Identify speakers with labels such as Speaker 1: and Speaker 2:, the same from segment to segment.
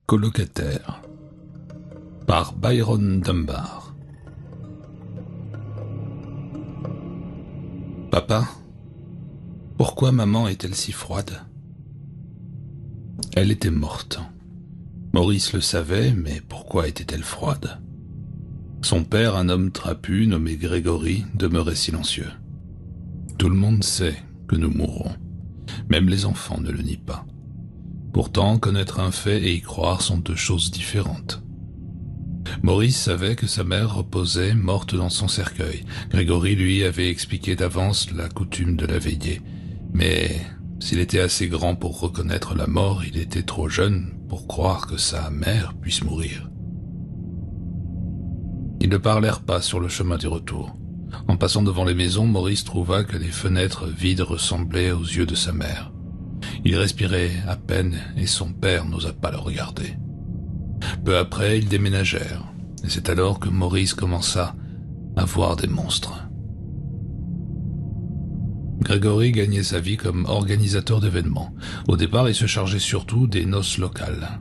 Speaker 1: Colocataire par Byron Dunbar. Papa, pourquoi maman est-elle si froide? Elle était morte. Maurice le savait, mais pourquoi était-elle froide? Son père, un homme trapu nommé Grégory, demeurait silencieux. Tout le monde sait que nous mourrons. Même les enfants ne le nient pas. Pourtant, connaître un fait et y croire sont deux choses différentes. Maurice savait que sa mère reposait morte dans son cercueil. Grégory lui avait expliqué d'avance la coutume de la veiller. Mais s'il était assez grand pour reconnaître la mort, il était trop jeune pour croire que sa mère puisse mourir. Ils ne parlèrent pas sur le chemin du retour. En passant devant les maisons, Maurice trouva que les fenêtres vides ressemblaient aux yeux de sa mère. Il respirait à peine et son père n'osa pas le regarder. Peu après, ils déménagèrent, et c'est alors que Maurice commença à voir des monstres. Grégory gagnait sa vie comme organisateur d'événements. Au départ, il se chargeait surtout des noces locales.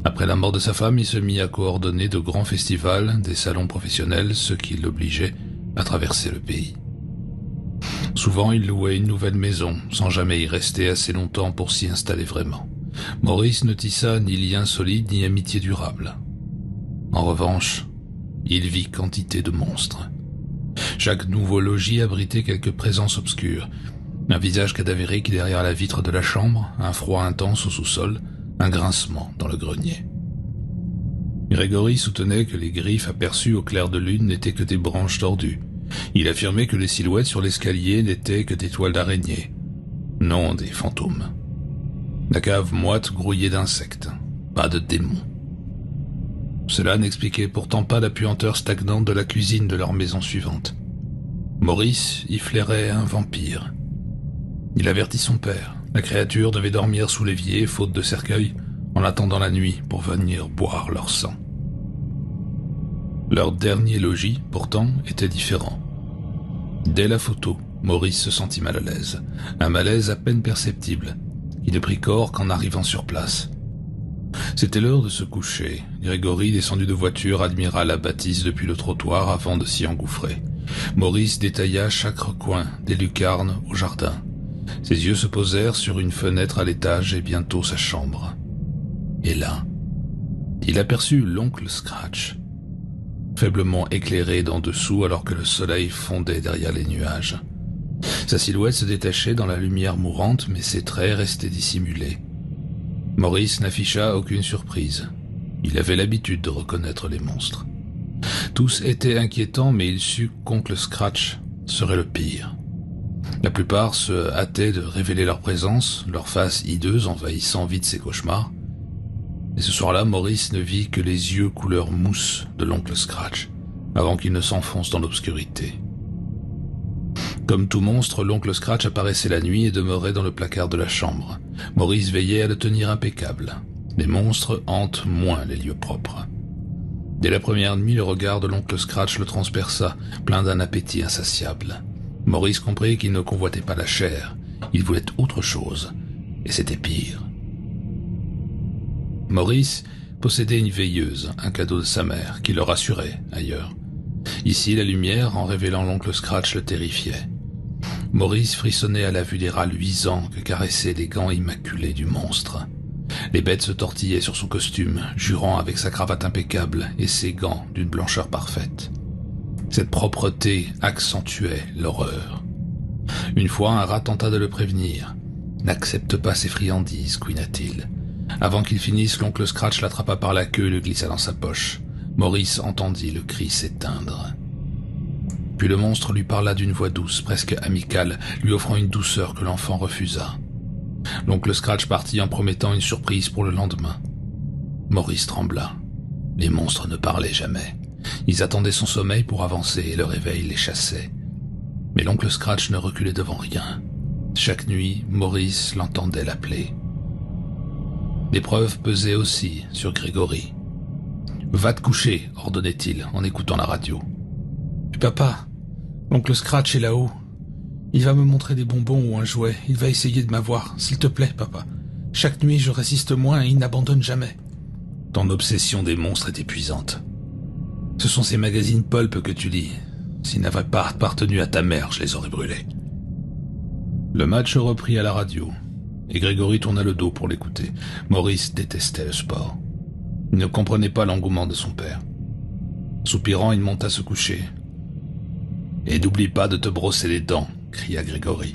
Speaker 1: Après la mort de sa femme, il se mit à coordonner de grands festivals, des salons professionnels, ce qui l'obligeait à traverser le pays. Souvent, il louait une nouvelle maison, sans jamais y rester assez longtemps pour s'y installer vraiment. Maurice ne tissa ni lien solide ni amitié durable. En revanche, il vit quantité de monstres. Chaque nouveau logis abritait quelque présence obscure. Un visage cadavérique derrière la vitre de la chambre, un froid intense au sous-sol, un grincement dans le grenier. Grégory soutenait que les griffes aperçues au clair de lune n'étaient que des branches tordues. Il affirmait que les silhouettes sur l'escalier n'étaient que des toiles d'araignées, non des fantômes. La cave moite grouillait d'insectes, pas de démons. Cela n'expliquait pourtant pas la puanteur stagnante de la cuisine de leur maison suivante. Maurice y flairait un vampire. Il avertit son père. La créature devait dormir sous l'évier, faute de cercueil, en attendant la nuit pour venir boire leur sang. Leur dernier logis, pourtant, était différent. Dès la photo, Maurice se sentit mal à l'aise. Un malaise à peine perceptible. Il ne prit corps qu'en arrivant sur place. C'était l'heure de se coucher. Grégory, descendu de voiture, admira la bâtisse depuis le trottoir avant de s'y engouffrer. Maurice détailla chaque recoin, des lucarnes au jardin. Ses yeux se posèrent sur une fenêtre à l'étage et bientôt sa chambre. Et là, il aperçut l'oncle Scratch, faiblement éclairé d'en dessous alors que le soleil fondait derrière les nuages. Sa silhouette se détachait dans la lumière mourante, mais ses traits restaient dissimulés. Maurice n'afficha aucune surprise. Il avait l'habitude de reconnaître les monstres. Tous étaient inquiétants, mais il sut qu'oncle Scratch serait le pire. La plupart se hâtaient de révéler leur présence, leur face hideuse envahissant vite ses cauchemars. Et ce soir-là, Maurice ne vit que les yeux couleur mousse de l'oncle Scratch, avant qu'il ne s'enfonce dans l'obscurité. Comme tout monstre, l'oncle Scratch apparaissait la nuit et demeurait dans le placard de la chambre. Maurice veillait à le tenir impeccable. Les monstres hantent moins les lieux propres. Dès la première nuit, le regard de l'oncle Scratch le transperça, plein d'un appétit insatiable. Maurice comprit qu'il ne convoitait pas la chair, il voulait autre chose, et c'était pire. Maurice possédait une veilleuse, un cadeau de sa mère, qui le rassurait ailleurs. Ici, la lumière, en révélant l'oncle Scratch, le terrifiait. Maurice frissonnait à la vue des râles luisants que caressaient les gants immaculés du monstre. Les bêtes se tortillaient sur son costume, jurant avec sa cravate impeccable et ses gants d'une blancheur parfaite. Cette propreté accentuait l'horreur. Une fois, un rat tenta de le prévenir. « N'accepte pas ces friandises, couina-t-il. » Avant qu'il finisse, l'oncle Scratch l'attrapa par la queue et le glissa dans sa poche. Maurice entendit le cri s'éteindre. Puis le monstre lui parla d'une voix douce, presque amicale, lui offrant une douceur que l'enfant refusa. L'oncle Scratch partit en promettant une surprise pour le lendemain. Maurice trembla. Les monstres ne parlaient jamais. Ils attendaient son sommeil pour avancer et le réveil les chassait. Mais l'oncle Scratch ne reculait devant rien. Chaque nuit, Maurice l'entendait l'appeler. L'épreuve pesait aussi sur Grégory. « Va te coucher », ordonnait-il en écoutant la radio. « Papa, l'oncle Scratch est là-haut. Il va me montrer des bonbons ou un jouet. Il va essayer de m'avoir. S'il te plaît, papa. Chaque nuit, je résiste moins et il n'abandonne jamais. » Ton obsession des monstres est épuisante. Ce sont ces magazines pulp que tu lis. S'ils n'avaient pas appartenu à ta mère, je les aurais brûlés. Le match reprit à la radio, et Grégory tourna le dos pour l'écouter. Maurice détestait le sport. Il ne comprenait pas l'engouement de son père. Soupirant, il monta se coucher. « Et n'oublie pas de te brosser les dents !» cria Grégory.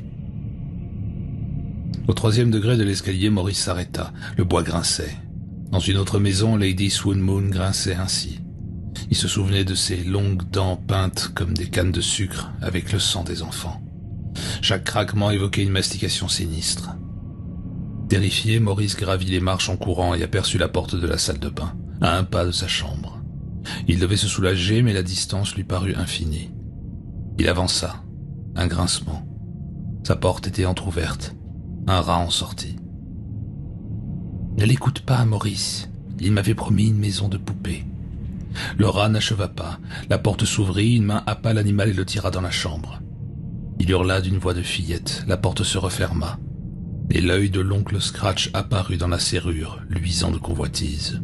Speaker 1: Au 3e degré de l'escalier, Maurice s'arrêta. Le bois grinçait. Dans une autre maison, Lady Swoon Moon grinçait ainsi. Il se souvenait de ses longues dents peintes comme des cannes de sucre avec le sang des enfants. Chaque craquement évoquait une mastication sinistre. Terrifié, Maurice gravit les marches en courant et aperçut la porte de la salle de bain, à un pas de sa chambre. Il devait se soulager, mais la distance lui parut infinie. Il avança. Un grincement. Sa porte était entr'ouverte. Un rat en sortit. « Ne l'écoute pas, Maurice. Il m'avait promis une maison de poupée. » Le rat n'acheva pas. La porte s'ouvrit, une main happa l'animal et le tira dans la chambre. Il hurla d'une voix de fillette. La porte se referma. Et l'œil de l'oncle Scratch apparut dans la serrure, luisant de convoitise.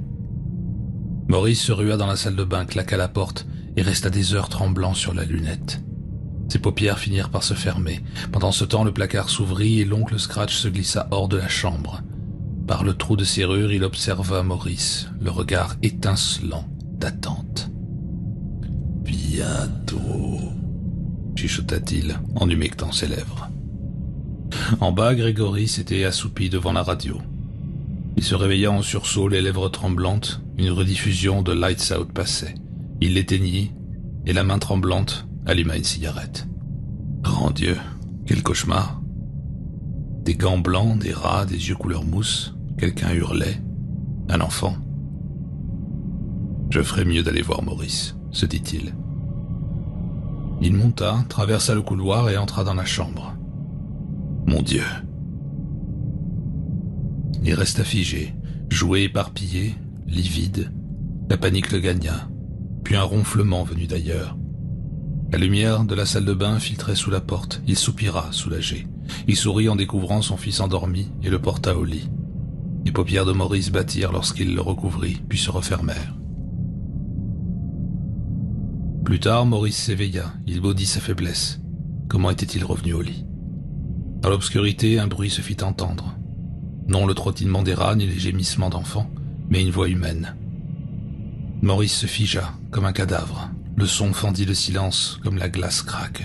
Speaker 1: Maurice se rua dans la salle de bain, claqua la porte et resta des heures tremblant sur la lunette. Ses paupières finirent par se fermer. Pendant ce temps, le placard s'ouvrit et l'oncle Scratch se glissa hors de la chambre. Par le trou de serrure, il observa Maurice, le regard étincelant d'attente. « Bientôt », chuchota-t-il en humectant ses lèvres. En bas, Grégory s'était assoupi devant la radio. Il se réveilla en sursaut, les lèvres tremblantes. Une rediffusion de Lights Out passait. Il l'éteignit et la main tremblante alluma une cigarette. Grand Dieu, quel cauchemar! Des gants blancs, des rats, des yeux couleur mousse. Quelqu'un hurlait. Un enfant. Je ferais mieux d'aller voir Maurice, se dit-il. Il monta, traversa le couloir et entra dans la chambre. Mon Dieu! Il resta figé, jouet éparpillé, livide. La panique le gagna, puis un ronflement venu d'ailleurs. La lumière de la salle de bain filtrait sous la porte. Il soupira, soulagé. Il sourit en découvrant son fils endormi et le porta au lit. Les paupières de Maurice battirent lorsqu'il le recouvrit, puis se refermèrent. Plus tard, Maurice s'éveilla. Il maudit sa faiblesse. Comment était-il revenu au lit? Dans l'obscurité, un bruit se fit entendre. Non le trottinement des rats ni les gémissements d'enfants, mais une voix humaine. Maurice se figea, comme un cadavre. Le son fendit le silence, comme la glace craque.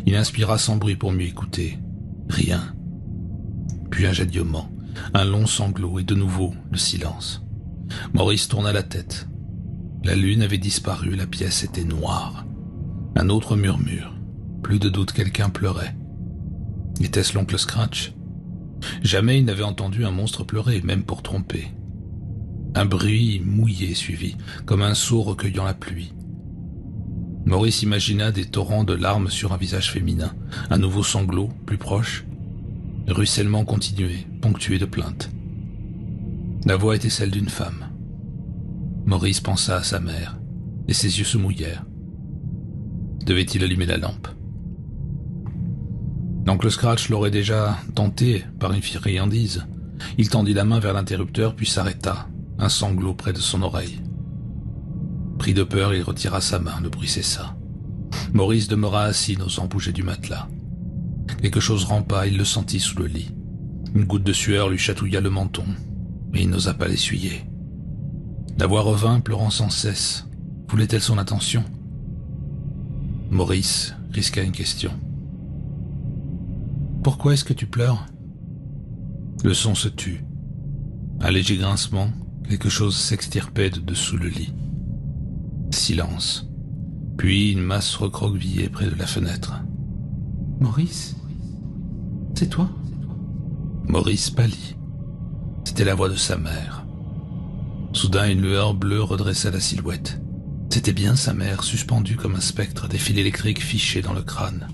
Speaker 1: Il inspira sans bruit pour mieux écouter. Rien. Puis un jaillement, un long sanglot et de nouveau le silence. Maurice tourna la tête. La lune avait disparu, la pièce était noire. Un autre murmure. Plus de doute, quelqu'un pleurait. Était-ce l'oncle Scratch? Jamais il n'avait entendu un monstre pleurer, même pour tromper. Un bruit mouillé suivit, comme un seau recueillant la pluie. Maurice imagina des torrents de larmes sur un visage féminin, un nouveau sanglot, plus proche. Ruissellement continué, ponctué de plaintes. La voix était celle d'une femme. Maurice pensa à sa mère, et ses yeux se mouillèrent. Devait-il allumer la lampe? L'oncle Scratch l'aurait déjà tenté par une friandise. Il tendit la main vers l'interrupteur puis s'arrêta, un sanglot près de son oreille. Pris de peur, il retira sa main, le bruit cessa. Maurice demeura assis, n'osant bouger du matelas. Quelque chose rampa, il le sentit sous le lit. Une goutte de sueur lui chatouilla le menton, mais il n'osa pas l'essuyer. La voix revint, pleurant sans cesse. Voulait-elle son attention? Maurice risqua une question. « Pourquoi est-ce que tu pleures ?» Le son se tut. Un léger grincement, quelque chose s'extirpait de dessous le lit. Silence. Puis une masse recroquevillée près de la fenêtre. « Maurice? C'est toi ?» Maurice pâlit. C'était la voix de sa mère. Soudain, une lueur bleue redressa la silhouette. C'était bien sa mère, suspendue comme un spectre, des fils électriques fichés dans le crâne.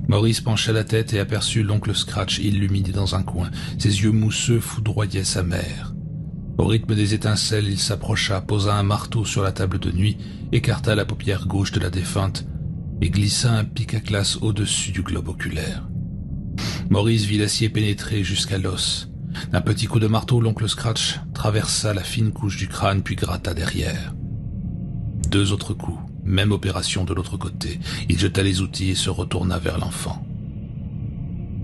Speaker 1: Maurice pencha la tête et aperçut l'oncle Scratch illuminé dans un coin. Ses yeux mousseux foudroyaient sa mère. Au rythme des étincelles, il s'approcha, posa un marteau sur la table de nuit, écarta la paupière gauche de la défunte et glissa un pic à glace au-dessus du globe oculaire. Maurice vit l'acier pénétrer jusqu'à l'os. D'un petit coup de marteau, l'oncle Scratch traversa la fine couche du crâne puis gratta derrière. 2 autres coups, même opération de l'autre côté. Il jeta les outils et se retourna vers l'enfant.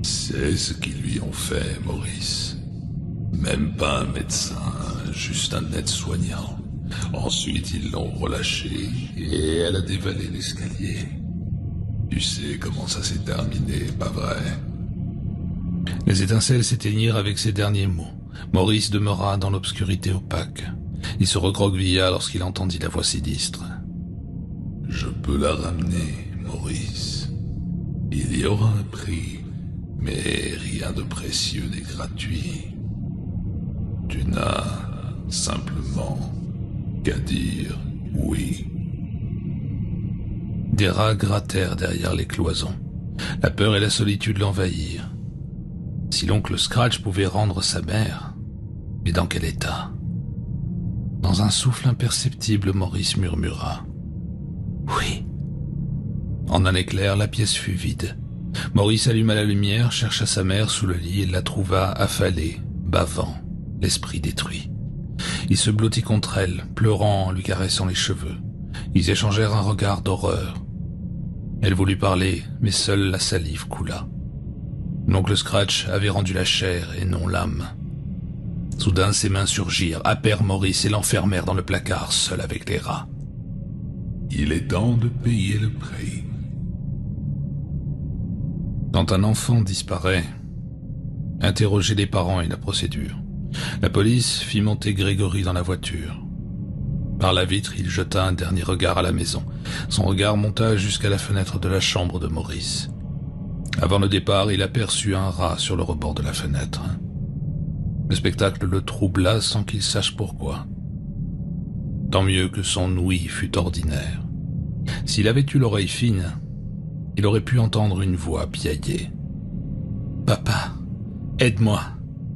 Speaker 2: C'est ce qu'ils lui ont fait, Maurice. Même pas un médecin, juste un aide-soignant. Ensuite, ils l'ont relâchée et elle a dévalé l'escalier. Tu sais comment ça s'est terminé, pas vrai?
Speaker 1: Les étincelles s'éteignirent avec ces derniers mots. Maurice demeura dans l'obscurité opaque. Il se recroquevilla lorsqu'il entendit la voix sinistre.
Speaker 2: Je peux la ramener, Maurice. Il y aura un prix, mais rien de précieux n'est gratuit. Tu n'as simplement qu'à dire oui.
Speaker 1: Des rats grattèrent derrière les cloisons. La peur et la solitude l'envahirent. Si l'oncle Scratch pouvait rendre sa mère, mais dans quel état? Dans un souffle imperceptible, Maurice murmura « Oui ». En un éclair, la pièce fut vide. Maurice alluma la lumière, chercha sa mère sous le lit et la trouva affalée, bavant, l'esprit détruit. Il se blottit contre elle, pleurant en lui caressant les cheveux. Ils échangèrent un regard d'horreur. Elle voulut parler, mais seule la salive coula. L'oncle Scratch avait rendu la chair et non l'âme. Soudain, ses mains surgirent, happèrent Maurice et l'enfermèrent dans le placard, seul avec les rats.
Speaker 2: Il est temps de payer le prix.
Speaker 1: Quand un enfant disparaît, interrogez les parents et la procédure. La police fit monter Grégory dans la voiture. Par la vitre, il jeta un dernier regard à la maison. Son regard monta jusqu'à la fenêtre de la chambre de Maurice. Avant le départ, il aperçut un rat sur le rebord de la fenêtre. Le spectacle le troubla sans qu'il sache pourquoi. Tant mieux que son ouïe fût ordinaire. S'il avait eu l'oreille fine, il aurait pu entendre une voix piailler. « Papa, aide-moi,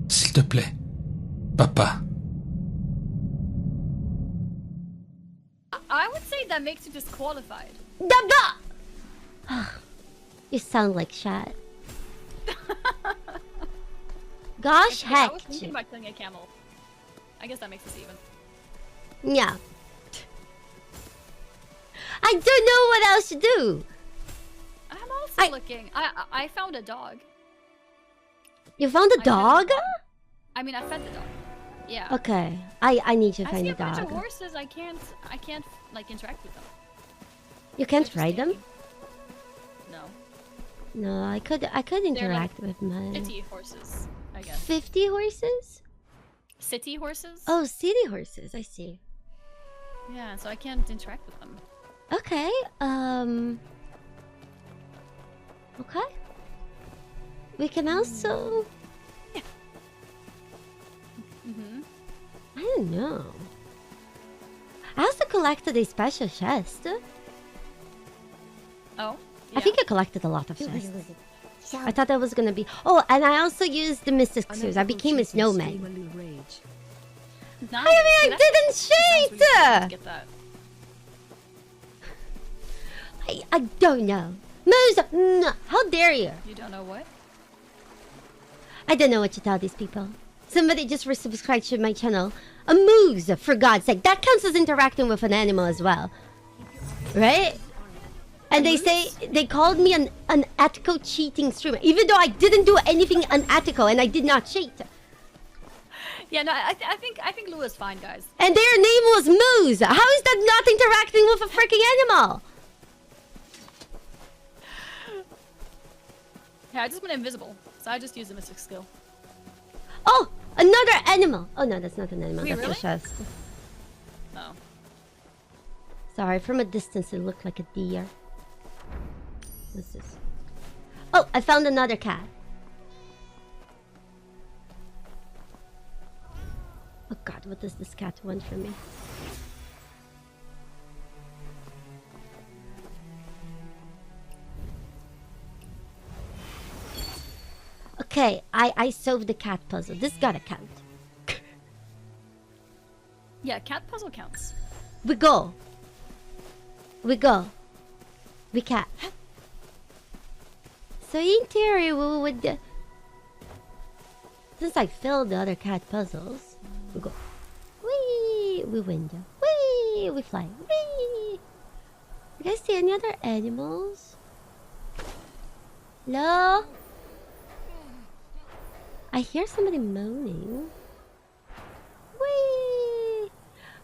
Speaker 1: s'il te plaît, papa. »
Speaker 3: I would say that makes you disqualified.
Speaker 4: You sound like shit. Gosh
Speaker 3: I
Speaker 4: heck.
Speaker 3: was thinking about killing a camel. I guess that makes us even.
Speaker 4: Yeah. I don't know what else to do.
Speaker 3: I'm also looking. I found a dog.
Speaker 4: You found a dog?
Speaker 3: I mean, I fed the dog. Yeah.
Speaker 4: Okay. I need to
Speaker 3: I
Speaker 4: find
Speaker 3: see
Speaker 4: a
Speaker 3: a bunch of
Speaker 4: dog.
Speaker 3: horses. I can't like interact with them.
Speaker 4: You can't
Speaker 3: They're just
Speaker 4: ride them?
Speaker 3: standing. No.
Speaker 4: No, I could interact with mine.
Speaker 3: City horses, I guess.
Speaker 4: 50 horses?
Speaker 3: City horses?
Speaker 4: Oh, city horses. I see.
Speaker 3: Yeah, so I can't interact with them.
Speaker 4: Okay. Okay. We can also. I don't know. I also collected a special chest.
Speaker 3: Oh.
Speaker 4: I think I collected a lot of chests. I thought that was gonna be. Oh, and I also used the Mystic Spheres. I became a snowman.
Speaker 3: Nice.
Speaker 4: I didn't cheat!
Speaker 3: Get that.
Speaker 4: I don't know. Moose! No, how dare you?
Speaker 3: You don't know what?
Speaker 4: I don't know what to tell these people. Somebody just resubscribed to my channel. A moose, for God's sake. That counts as interacting with an animal as well. Right? And they called me an unethical cheating streamer. Even though I didn't do anything unethical and I did not cheat.
Speaker 3: Yeah, no, I think Lou is fine, guys.
Speaker 4: And their name was Moose. How is that not interacting with a freaking animal?
Speaker 3: Yeah, I just went invisible, so I just used the mystic skill.
Speaker 4: Oh, another animal. Oh no, that's not an animal.
Speaker 3: Wait,
Speaker 4: That's
Speaker 3: really?
Speaker 4: a chest.
Speaker 3: No.
Speaker 4: Sorry, from a distance it looked like a deer. What's this? Oh, I found another cat. Oh god, what does this cat want from me? Okay, I solved the cat puzzle. This gotta count.
Speaker 3: Yeah, cat puzzle counts.
Speaker 4: We go. We go. We cat. So in theory we would... Since I failed the other cat puzzles, we go. Whee! We window. Whee! We fly. Whee! You guys see any other animals? Hello? I hear somebody moaning. Whee!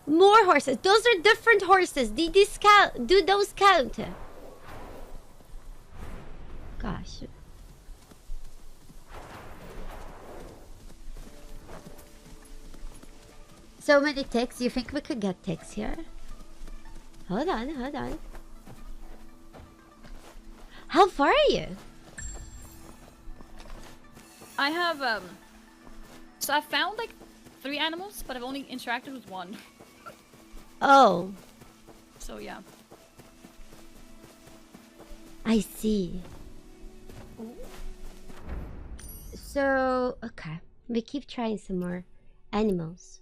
Speaker 4: More horses. Those are different horses. Do these count? Do those count? Gosh. So many ticks. You think we could get ticks here? Hold on, hold on. How far are you?
Speaker 3: I have so I found like 3 animals, but I've only interacted with 1.
Speaker 4: Oh,
Speaker 3: So yeah.
Speaker 4: I see. So, okay. We keep trying some more animals.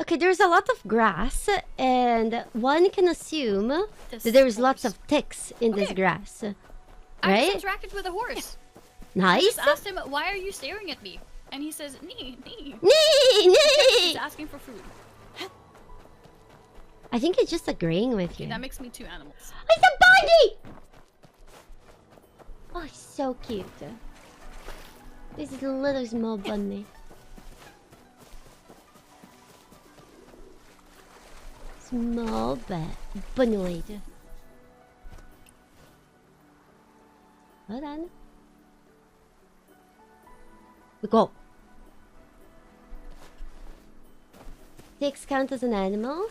Speaker 4: Okay, there's a lot of grass, and one can assume
Speaker 3: This
Speaker 4: that there's lots
Speaker 3: horse.
Speaker 4: of ticks in this
Speaker 3: Okay.
Speaker 4: grass.
Speaker 3: I
Speaker 4: Right?
Speaker 3: just interacted with a horse. I
Speaker 4: Nice.
Speaker 3: just asked him, "Why are you staring at me?" And he says, "Nee, nee."
Speaker 4: Nee,
Speaker 3: He's
Speaker 4: nee.
Speaker 3: asking for food.
Speaker 4: I think it's just agreeing with you.
Speaker 3: That makes me 2 animals.
Speaker 4: It's a bunny! Oh, he's so cute. This is a little small bunny. Small bunny. Hold on. We go. Ticks count as an animal?